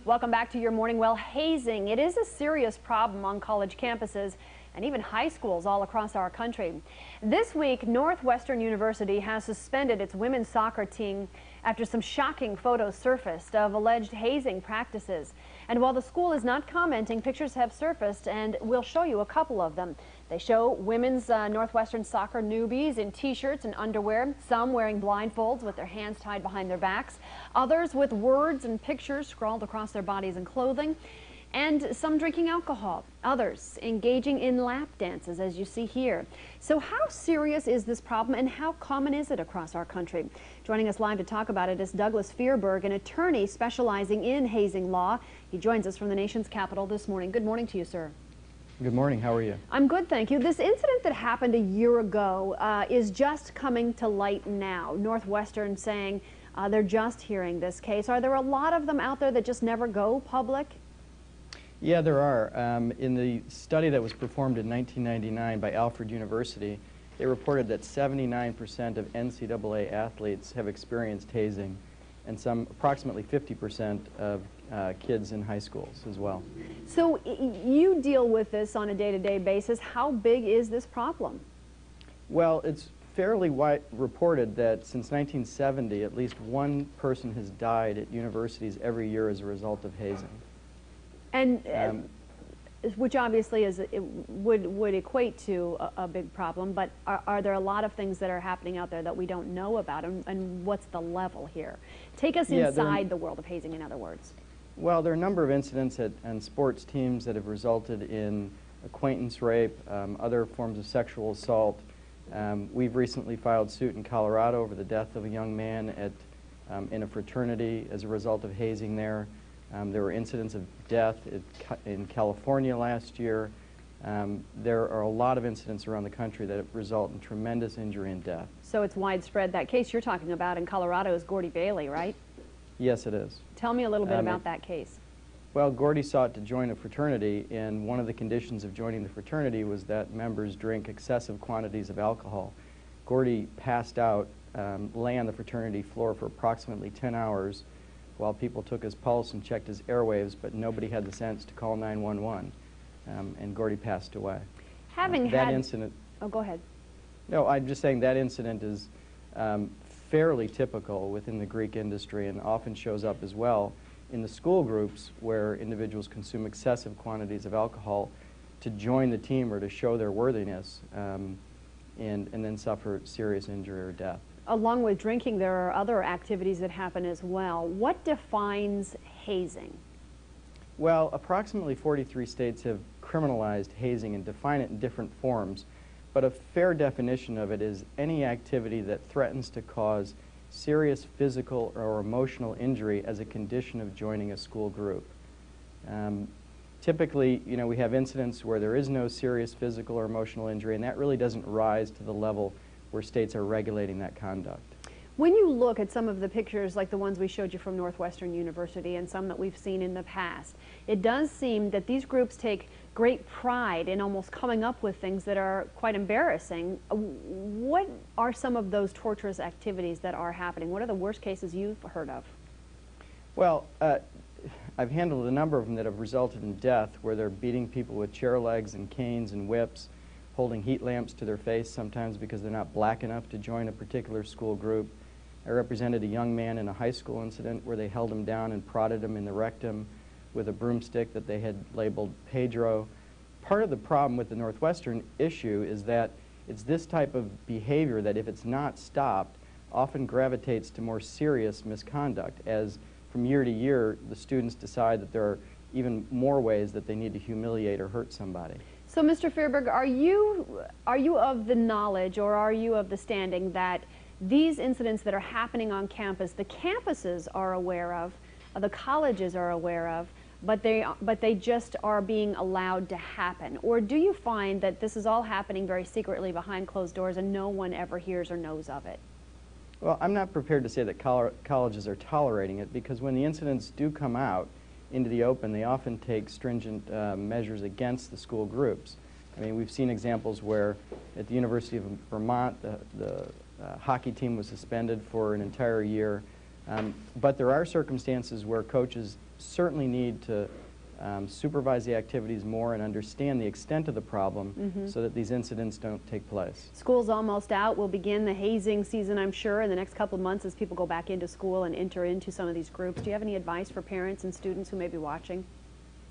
Welcome back to your morning. Well, hazing, it is a serious problem on college campuses and even high schools all across our country. This week, Northwestern University has suspended its women's soccer team after some shocking photos surfaced of alleged hazing practices. And while the school is not commenting, pictures have surfaced, and we'll show you a couple of them. They show women's Northwestern soccer newbies in t-shirts and underwear, some wearing blindfolds with their hands tied behind their backs, others with words and pictures scrawled across their bodies and clothing, and some drinking alcohol, others engaging in lap dances, as you see here. So how serious is this problem, and how common is it across our country? Joining us live to talk about it is Douglas Fierberg, an attorney specializing in hazing law. He joins us from the nation's capital this morning. Good morning to you, sir. Good morning. How are you? I'm good, thank you. This incident that happened a year ago is just coming to light now. Northwestern saying they're just hearing this case. Are there a lot of them out there that just never go public? Yeah, there are. In the study that was performed in 1999 by Alfred University, they reported that 79% of NCAA athletes have experienced hazing, and approximately 50% of kids in high schools as well. So you deal with this on a day-to-day basis. How big is this problem? Well, it's fairly reported that since 1970, at least one person has died at universities every year as a result of hazing. And which obviously would equate to a big problem, but are there a lot of things that are happening out there that we don't know about, and what's the level here? Take us inside the world of hazing, in other words. Well, there are a number of incidents on sports teams that have resulted in acquaintance rape, other forms of sexual assault. We've recently filed suit in Colorado over the death of a young man in a fraternity as a result of hazing there. There were incidents of death in California last year. There are a lot of incidents around the country that result in tremendous injury and death. So it's widespread. That case you're talking about in Colorado is Gordy Bailey, right? Yes, it is. Tell me a little bit about that case. Well, Gordy sought to join a fraternity, and one of the conditions of joining the fraternity was that members drink excessive quantities of alcohol. Gordy passed out, lay on the fraternity floor for approximately 10 hours while people took his pulse and checked his airwaves, but nobody had the sense to call 911, and Gordy passed away. That incident... Oh, go ahead. No, I'm just saying that incident is fairly typical within the Greek industry and often shows up as well in the school groups where individuals consume excessive quantities of alcohol to join the team or to show their worthiness, and then suffer serious injury or death. Along with drinking, there are other activities that happen as well. What defines hazing? Well, approximately 43 states have criminalized hazing and define it in different forms, but a fair definition of it is any activity that threatens to cause serious physical or emotional injury as a condition of joining a school group. Typically, you know, we have incidents where there is no serious physical or emotional injury, and that really doesn't rise to the level where states are regulating that conduct. When you look at some of the pictures like the ones we showed you from Northwestern University and some that we've seen in the past, it does seem that these groups take great pride in almost coming up with things that are quite embarrassing. What are some of those torturous activities that are happening? What are the worst cases you've heard of? Well, I've handled a number of them that have resulted in death, where they're beating people with chair legs and canes and whips, holding heat lamps to their face sometimes because they're not black enough to join a particular school group. I represented a young man in a high school incident where they held him down and prodded him in the rectum with a broomstick that they had labeled Pedro. Part of the problem with the Northwestern issue is that it's this type of behavior that, if it's not stopped, often gravitates to more serious misconduct, as from year to year the students decide that there are even more ways that they need to humiliate or hurt somebody. So, Mr. Fierberg, are you of the knowledge, or are you of the standing that these incidents that are happening on campus, the campuses are aware of, the colleges are aware of, but they just are being allowed to happen? Or do you find that this is all happening very secretly behind closed doors and no one ever hears or knows of it? Well, I'm not prepared to say that colleges are tolerating it, because when the incidents do come out into the open, they often take stringent measures against the school groups. I mean, we've seen examples where at the University of Vermont, the hockey team was suspended for an entire year. But there are circumstances where coaches certainly need to supervise the activities more and understand the extent of the problem so that these incidents don't take place. School's almost out. We'll begin the hazing season, I'm sure, in the next couple of months as people go back into school and enter into some of these groups. Do you have any advice for parents and students who may be watching?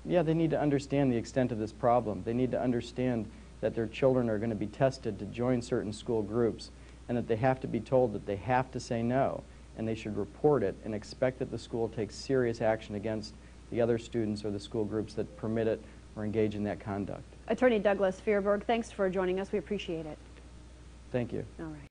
Yeah, they need to understand the extent of this problem. They need to understand that their children are going to be tested to join certain school groups, and that they have to be told that they have to say no, and they should report it and expect that the school takes serious action against the other students or the school groups that permit it or engage in that conduct. Attorney Douglas Fierberg, thanks for joining us. We appreciate it. Thank you. All right.